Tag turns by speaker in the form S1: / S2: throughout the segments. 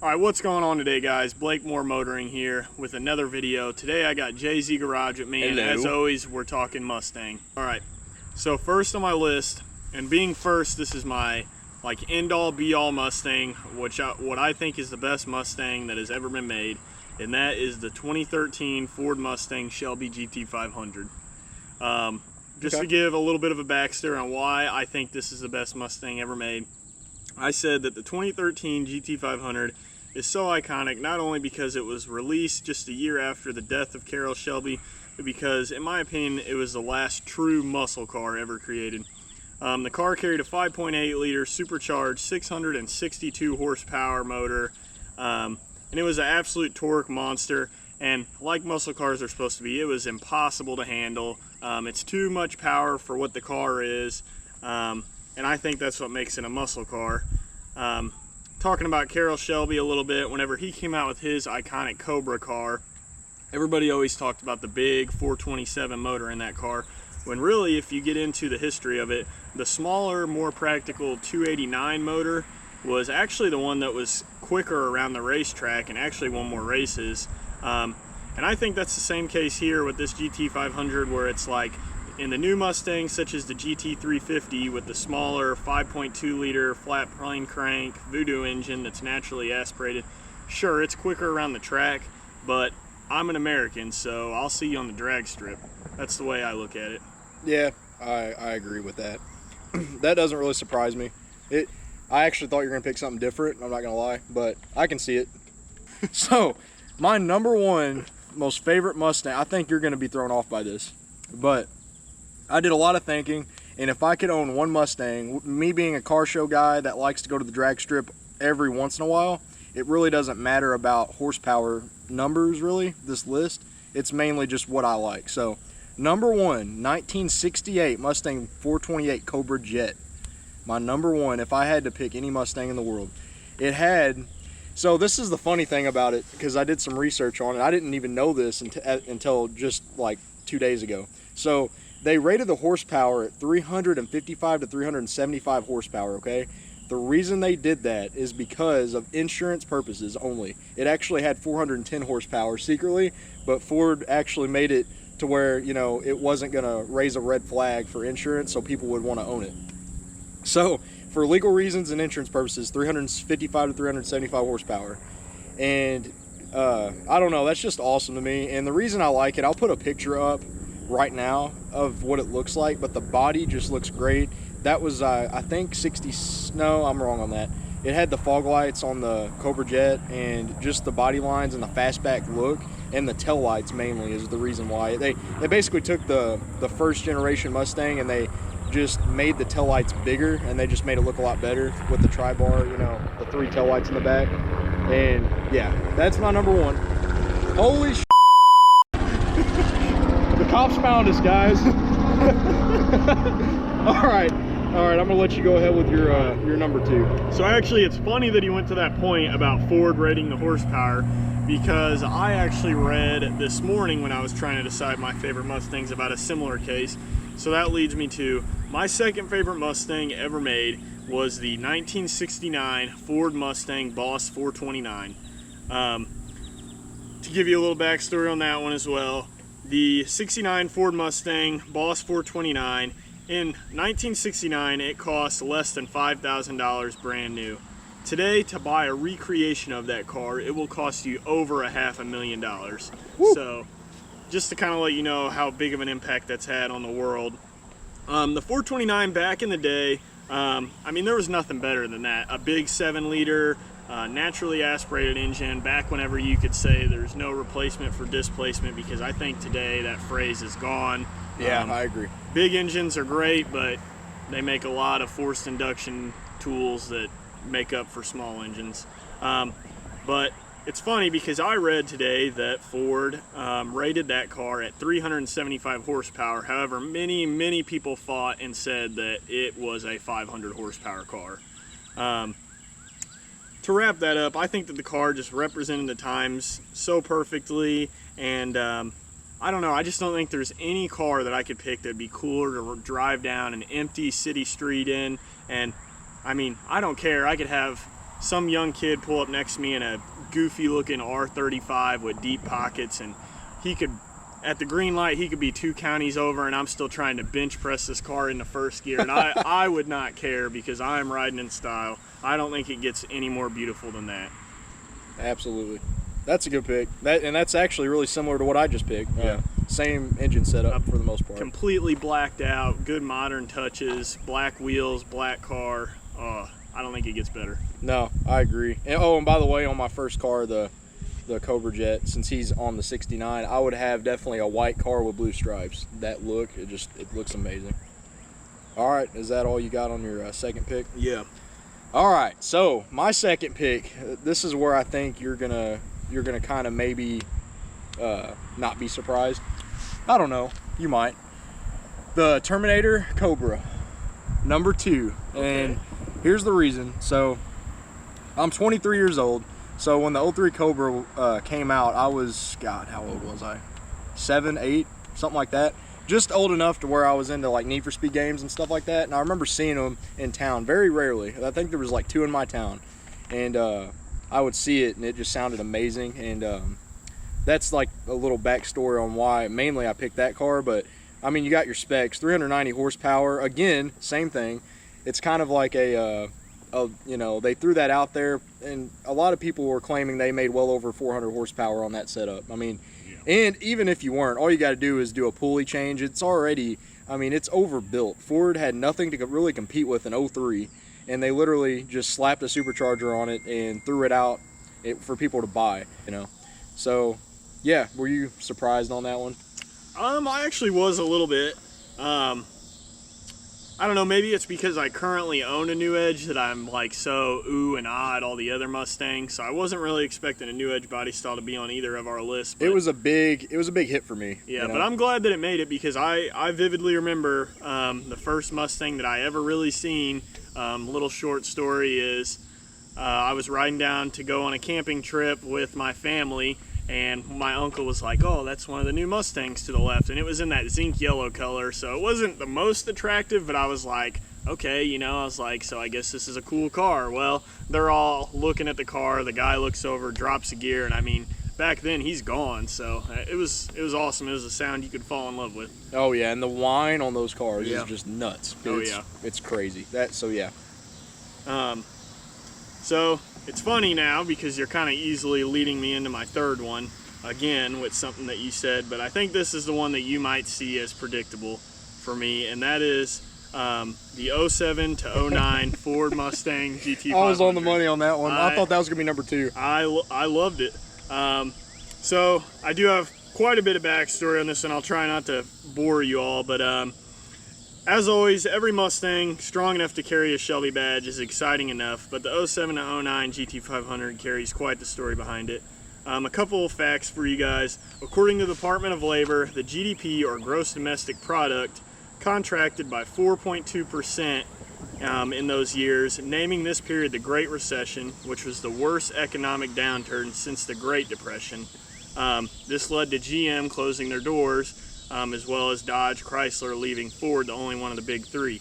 S1: Alright, what's going on today, guys? Blake Moore Motoring here with another video. Today I got JZ Garage with me.
S2: Hello.
S1: And as always, we're talking Mustang. Alright, so first on my list, and being first, this is my end-all be-all Mustang, what I think is the best Mustang that has ever been made, and that is the 2013 Ford Mustang Shelby GT500. Just to give a little bit of a backstory on why I think this is the best Mustang ever made. I said that the 2013 GT500 is so iconic, not only because it was released just a year after the death of Carroll Shelby, but because, in my opinion, it was the last true muscle car ever created. The car carried a 5.8 liter supercharged 662 horsepower motor, and it was an absolute torque monster. And like muscle cars are supposed to be, it was impossible to handle. It's too much power for what the car is, and I think that's what makes it a muscle car. Talking about Carroll Shelby a little bit, whenever he came out with his iconic Cobra car, everybody always talked about the big 427 motor in that car, when really, if you get into the history of it, the smaller, more practical 289 motor was actually the one that was quicker around the racetrack and actually won more races. And I think that's the same case here with this GT500, where it's like in the new Mustangs, such as the GT350 with the smaller 5.2 liter flat plane crank Voodoo engine that's naturally aspirated. Sure, it's quicker around the track, but I'm an American, so I'll see you on the drag strip. That's the way I look at it.
S2: Yeah, I agree with that. That doesn't really surprise me. I actually thought you were going to pick something different, I'm not going to lie, but I can see it. So, my number one most favorite Mustang, I think you're going to be thrown off by this, but I did a lot of thinking, and if I could own one Mustang, me being a car show guy that likes to go to the drag strip every once in a while, it really doesn't matter about horsepower numbers, really, this list. It's mainly just what I like. So, number one, 1968 Mustang 428 Cobra Jet. My number one, if I had to pick any Mustang in the world. It had, so this is the funny thing about it, because I did some research on it. I didn't even know this until just like 2 days ago. So, they rated the horsepower at 355 to 375 horsepower, okay? The reason they did that is because of insurance purposes only. It actually had 410 horsepower secretly, but Ford actually made it to where, you know, it wasn't gonna raise a red flag for insurance, so people would wanna own it. So, for legal reasons and insurance purposes, 355 to 375 horsepower. And I don't know, that's just awesome to me. And the reason I like it, I'll put a picture up right now of what it looks like, but the body just looks great. That was I think 60, no, I'm wrong on that. It had the fog lights on the Cobra Jet, and just the body lines and the fastback look, and the tail lights mainly is the reason why. They basically took the first generation Mustang and they just made the tail lights bigger, and they just made it look a lot better with the tri-bar, you know, the 3 tail lights in the back. And yeah, that's my number one. Holy sh**. The cops found us, guys. all right, I'm gonna let you go ahead with your number two.
S1: So actually, it's funny that he went to that point about Ford rating the horsepower, because I actually read this morning when I was trying to decide my favorite Mustangs about a similar case. So that leads me to my second favorite Mustang ever made was the 1969 Ford Mustang Boss 429. To give you a little backstory on that one as well, the 69 Ford Mustang Boss 429, in 1969 it cost less than $5,000 brand new. Today, to buy a recreation of that car, it will cost you over $500,000. So just to kind of let you know how big of an impact that's had on the world. The 429 back in the day, I mean, there was nothing better than that. A big 7-liter naturally aspirated engine, back whenever you could say there's no replacement for displacement, because I think today that phrase is gone.
S2: Yeah, I agree.
S1: Big engines are great, but they make a lot of forced induction tools that make up for small engines. But it's funny because I read today that Ford rated that car at 375 horsepower. However, many people fought and said that it was a 500 horsepower car. To wrap that up, I think that the car just represented the times so perfectly, and I don't know, I just don't think there's any car that I could pick that'd be cooler to drive down an empty city street in. And I mean, I don't care, I could have some young kid pull up next to me in a goofy looking R35 with deep pockets, and he could, at the green light, he could be 2 counties over, and I'm still trying to bench press this car into first gear, and I would not care because I'm riding in style. I don't think it gets any more beautiful than that.
S2: Absolutely. That's a good pick. That's actually really similar to what I just picked.
S1: Yeah.
S2: Same engine setup for the most part.
S1: Completely blacked out, good modern touches, black wheels, black car. I don't think it gets better.
S2: No, I agree. And by the way, on my first car, the Cobra Jet, since he's on the 69, I would have definitely a white car with blue stripes. That look, it looks amazing. All right, is that all you got on your second pick?
S1: Yeah.
S2: All right, so my second pick, this is where I think you're gonna kind of maybe not be surprised. I don't know, you might. The Terminator Cobra, number 2.
S1: Okay.
S2: And here's the reason. So I'm 23 years old. So when the 03 Cobra came out, I was, God, how old was I? 7, 8, something like that. Just old enough to where I was into like Need for Speed games and stuff like that. And I remember seeing them in town very rarely. I think there was like 2 in my town. And I would see it and it just sounded amazing. And that's like a little backstory on why mainly I picked that car. But I mean, you got your specs, 390 horsepower. Again, same thing. It's kind of like they threw that out there, and a lot of people were claiming they made well over 400 horsepower on that setup. I mean, and even if you weren't, all you got to do is do a pulley change. It's already, I mean, it's overbuilt. Ford had nothing to really compete with in 03, and they literally just slapped a supercharger on it and threw it out for people to buy, So, yeah, were you surprised on that one?
S1: I actually was a little bit. I don't know, maybe it's because I currently own a New Edge that I'm like so ooh and ah at all the other Mustangs. So I wasn't really expecting a New Edge body style to be on either of our lists.
S2: It was a big hit for me.
S1: Yeah, but I'm glad that it made it because I vividly remember the first Mustang that I ever really seen. Little short story is I was riding down to go on a camping trip with my family, and my uncle was like, oh, that's one of the new Mustangs to the left. And it was in that zinc yellow color. So it wasn't the most attractive, but I was like, okay, I was like, so I guess this is a cool car. Well, they're all looking at the car. The guy looks over, drops a gear. And I mean, back then he's gone. So it was awesome. It was a sound you could fall in love with.
S2: Oh yeah. And the whine on those cars is just nuts.
S1: Yeah.
S2: It's crazy. Yeah.
S1: So it's funny now because you're kind of easily leading me into my third one again with something that you said, but I think this is the one that you might see as predictable for me, and that is the 07 to 09 Ford Mustang GT500.
S2: I was on the money on that one. I thought that was gonna be number 2.
S1: I loved it. So I do have quite a bit of backstory on this, and I'll try not to bore you all, but as always, every Mustang strong enough to carry a Shelby badge is exciting enough, but the 07 to 09 GT500 carries quite the story behind it. A couple of facts for you guys. According to the Department of Labor, the GDP, or gross domestic product, contracted by 4.2% in those years, naming this period the Great Recession, which was the worst economic downturn since the Great Depression. This led to GM closing their doors, as well as Dodge, Chrysler leaving Ford, the only one of the big 3.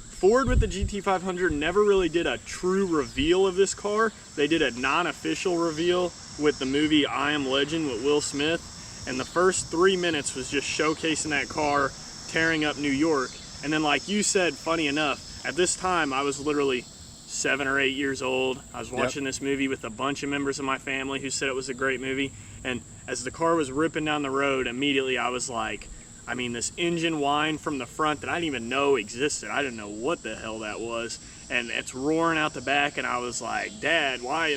S1: Ford with the GT500 never really did a true reveal of this car. They did a non-official reveal with the movie I Am Legend with Will Smith, and the first 3 minutes was just showcasing that car tearing up New York. And then, like you said, funny enough, at this time I was literally 7 or 8 years old. I was watching this movie with a bunch of members of my family who said it was a great movie, and as the car was ripping down the road, immediately I was like, I mean, this engine whine from the front that I didn't even know existed. I didn't know what the hell that was, and it's roaring out the back, and I was like, Dad, why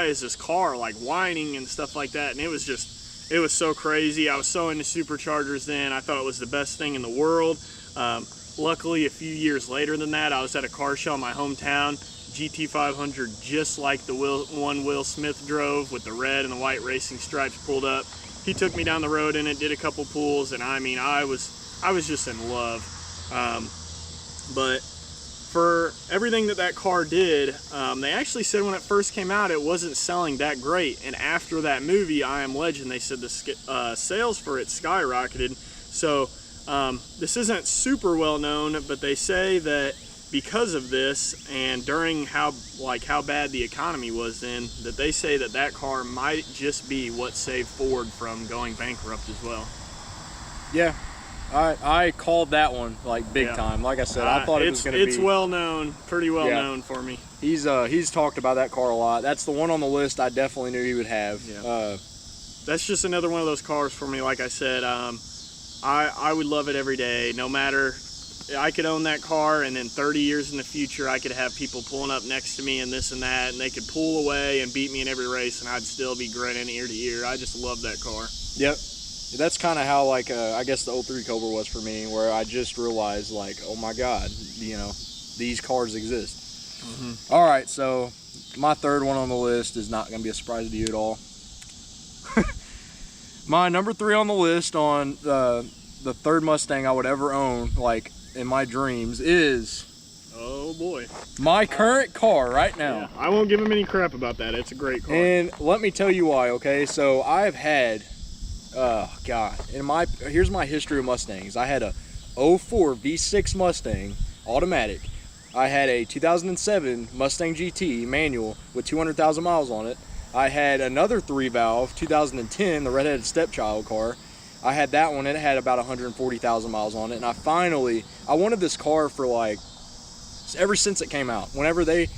S1: is this car like whining and stuff like that? And it was so crazy. I was so into superchargers then. I thought it was the best thing in the world. Luckily, a few years later than that, I was at a car show in my hometown. GT500, just like the one Will Smith drove, with the red and the white racing stripes pulled up. He took me down the road in it, did a couple pulls, and I mean, I was just in love. But for everything that car did, they actually said when it first came out, it wasn't selling that great. And after that movie, I Am Legend, they said the sales for it skyrocketed. So this isn't super well known, but they say that because of this, and during how bad the economy was then, that they say that car might just be what saved Ford from going bankrupt as well.
S2: Yeah, I called that one like big time. Like I said, I thought it was going to be.
S1: It's well known, pretty well known for me.
S2: He's talked about that car a lot. That's the one on the list I definitely knew he would have.
S1: Yeah. That's just another one of those cars for me. Like I said, I would love it every day, no matter. I could own that car, and in 30 years in the future, I could have people pulling up next to me and this and that, and they could pull away and beat me in every race, and I'd still be grinning ear to ear. I just love that car.
S2: Yep. That's kind of how, like, I guess the 03 Cobra was for me, where I just realized, like, oh my God, you know, these cars exist. Mm-hmm. All right, so my third one on the list is not going to be a surprise to you at all. My number 3 on the list on the third Mustang I would ever own, like, in my dreams, is,
S1: oh boy,
S2: my current car right now.
S1: Yeah, I won't give him any crap about that. It's a great car.
S2: And let me tell you why, okay? So I've had, oh God, here's my history of Mustangs. I had a 04 V6 Mustang automatic. I had a 2007 Mustang GT manual with 200,000 miles on it. I had another 3-valve 2010, the redheaded stepchild car. I had that one, and it had about 140,000 miles on it. And I wanted this car for, like, ever since it came out. Whenever they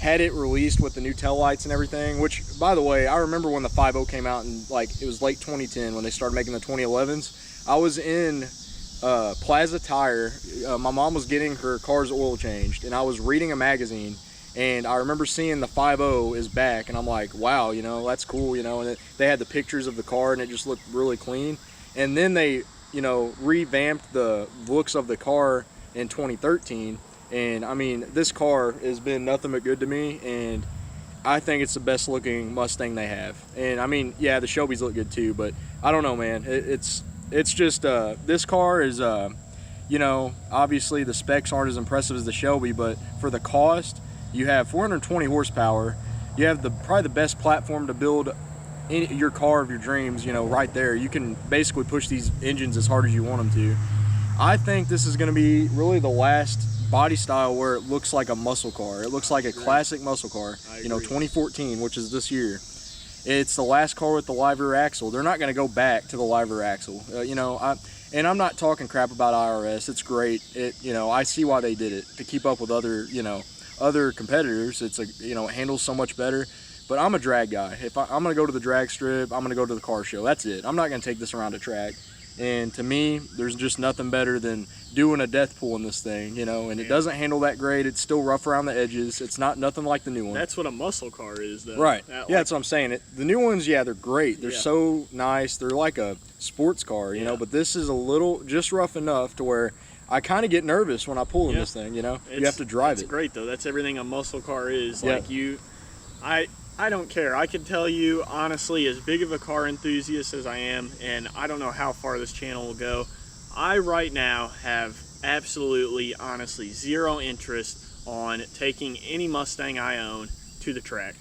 S2: had it released with the new taillights and everything, which, by the way, I remember when the 5.0 came out, and, like, it was late 2010 when they started making the 2011s. I was in Plaza Tire. My mom was getting her car's oil changed, and I was reading a magazine, and I remember seeing the 5.0 is back, and I'm like, wow, you know, that's cool, you know. And they had the pictures of the car, and it just looked really clean. And then they, you know, revamped the looks of the car in 2013. And I mean, this car has been nothing but good to me, and I think it's the best looking Mustang they have. And I mean, yeah, the Shelbys look good too, but I don't know, man. It's just, this car is, you know, obviously the specs aren't as impressive as the Shelby, but for the cost, you have 420 horsepower. You have probably the best platform to build your car of your dreams, you know, right there. You can basically push these engines as hard as you want them to. I think this is going to be really the last body style where it looks like a muscle car. It looks like a classic muscle car, you know, 2014, which is this year. It's the last car with the live rear axle. They're not going to go back to the live rear axle. You know, I'm not talking crap about IRS. It's great. You know, I see why they did it, to keep up with other, you know, other competitors. It's you know, it handles so much better. But I'm a drag guy. If I'm going to go to the drag strip, I'm going to go to the car show. That's it. I'm not going to take this around a track. And to me, there's just nothing better than doing a death pull in this thing, you know. And it doesn't handle that great. It's still rough around the edges. It's nothing like the new one.
S1: That's what a muscle car is, though.
S2: Right. Yeah, that's what I'm saying. The new ones, yeah, they're great. They're so nice. They're like a sports car, you know. But this is a little just rough enough to where I kind of get nervous when I pull in this thing, you know. You have to drive it.
S1: It's great, though. That's everything a muscle car is. Like I don't care. I can tell you, honestly, as big of a car enthusiast as I am, and I don't know how far this channel will go, I right now have absolutely, honestly, zero interest on taking any Mustang I own to the track.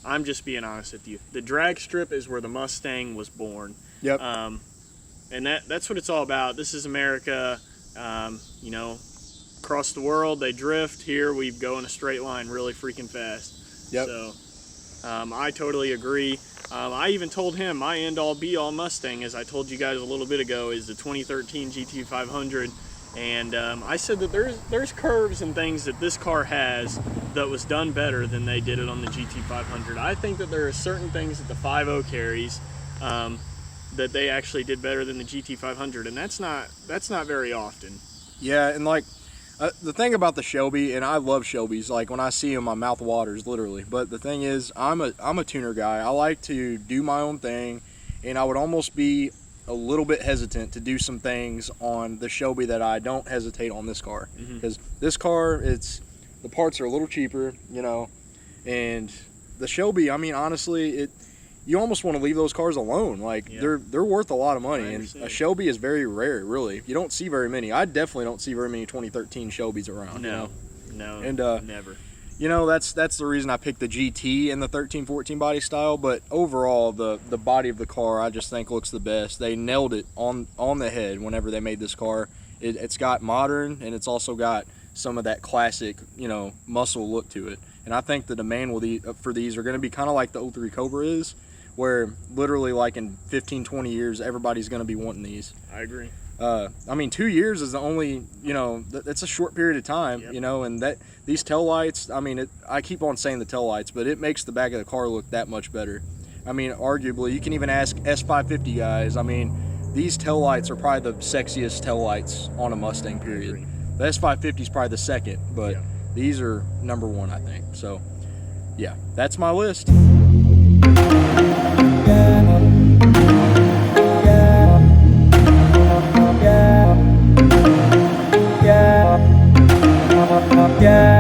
S1: I'm just being honest with you. The drag strip is where the Mustang was born.
S2: Yep.
S1: And that's what it's all about. This is America. You know, across the world, they drift. Here, we go in a straight line really freaking fast.
S2: Yep.
S1: So, I totally agree. I even told him my end-all be-all Mustang, as I told you guys a little bit ago, is the 2013 GT500. And I said that there's curves and things that this car has that was done better than they did it on the GT500. I think that there are certain things that the 5.0 carries that they actually did better than the GT500, and that's not very often.
S2: Yeah, and like the thing about the Shelby, and I love Shelbys, like when I see them, my mouth waters literally. But the thing is, I'm a tuner guy. I like to do my own thing, and I would almost be a little bit hesitant to do some things on the Shelby that I don't hesitate on this car, because this car, the parts are a little cheaper, you know, and the Shelby, I mean, honestly, you almost want to leave those cars alone. Like they're worth a lot of money, and a Shelby is very rare, really. You don't see very many. I definitely don't see very many 2013 Shelbys around.
S1: No,
S2: you know?
S1: And never.
S2: You know, that's the reason I picked the GT and the 1314 body style. But overall, the body of the car, I just think looks the best. They nailed it on the head whenever they made this car. It's got modern, and it's also got some of that classic, you know, muscle look to it. And I think the demand for these are going to be kind of like the 03 Cobra is, where literally like in 15-20 years everybody's going to be wanting these.
S1: I agree.
S2: I mean, 2 years is the only, you know, that's a short period of time,
S1: Yep.
S2: you know, and that these tail lights, I mean, I keep on saying the tail lights, but it makes the back of the car look that much better. I mean, arguably, you can even ask S550 guys. I mean, these tail lights are probably the sexiest tail lights on a Mustang, period. The S550 is probably the second, but
S1: Yeah.
S2: these are number one, I think. So, yeah, that's my list.
S3: Yeah.